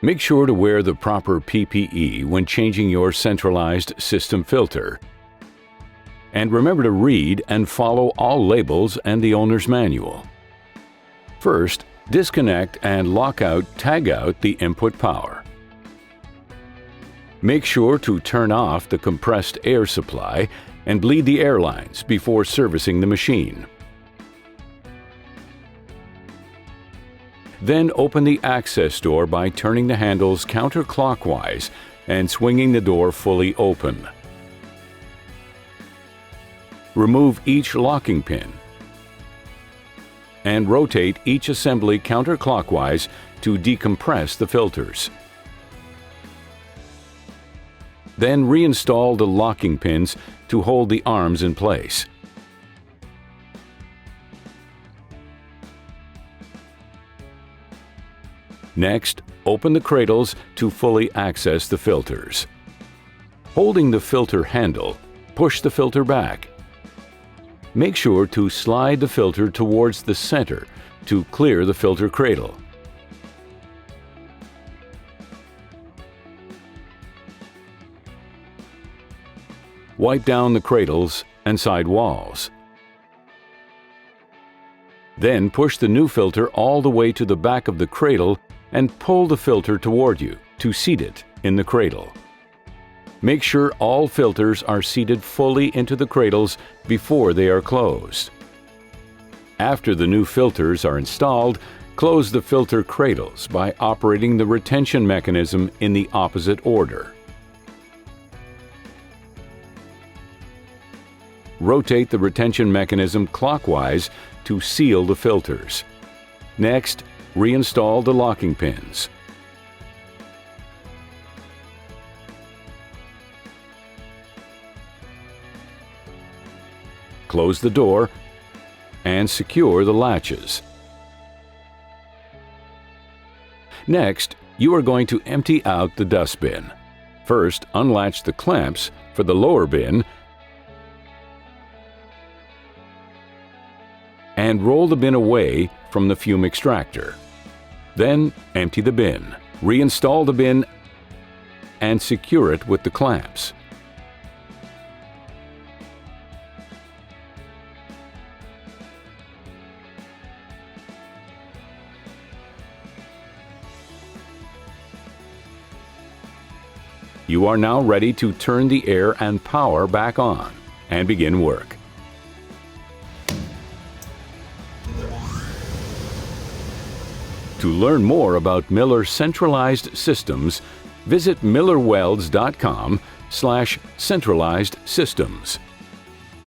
Make sure to wear the proper PPE when changing your centralized system filter. And remember to read and follow all labels and the owner's manual. First, disconnect and tag out the input power. Make sure to turn off the compressed air supply and bleed the air lines before servicing the machine. Then open the access door by turning the handles counterclockwise and swinging the door fully open. Remove each locking pin and rotate each assembly counterclockwise to decompress the filters. Then reinstall the locking pins to hold the arms in place. Next, open the cradles to fully access the filters. Holding the filter handle, push the filter back. Make sure to slide the filter towards the center to clear the filter cradle. Wipe down the cradles and side walls. Then push the new filter all the way to the back of the cradle and pull the filter toward you to seat it in the cradle. Make sure all filters are seated fully into the cradles before they are closed. After the new filters are installed, close the filter cradles by operating the retention mechanism in the opposite order. Rotate the retention mechanism clockwise to seal the filters. Next, reinstall the locking pins. Close the door and secure the latches. Next, you are going to empty out the dust bin. First, unlatch the clamps for the lower bin and roll the bin away from the fume extractor. Then, empty the bin. Reinstall the bin and secure it with the clamps. You are now ready to turn the air and power back on and begin work. To learn more about Miller Centralized Systems, visit millerwelds.com/centralized systems.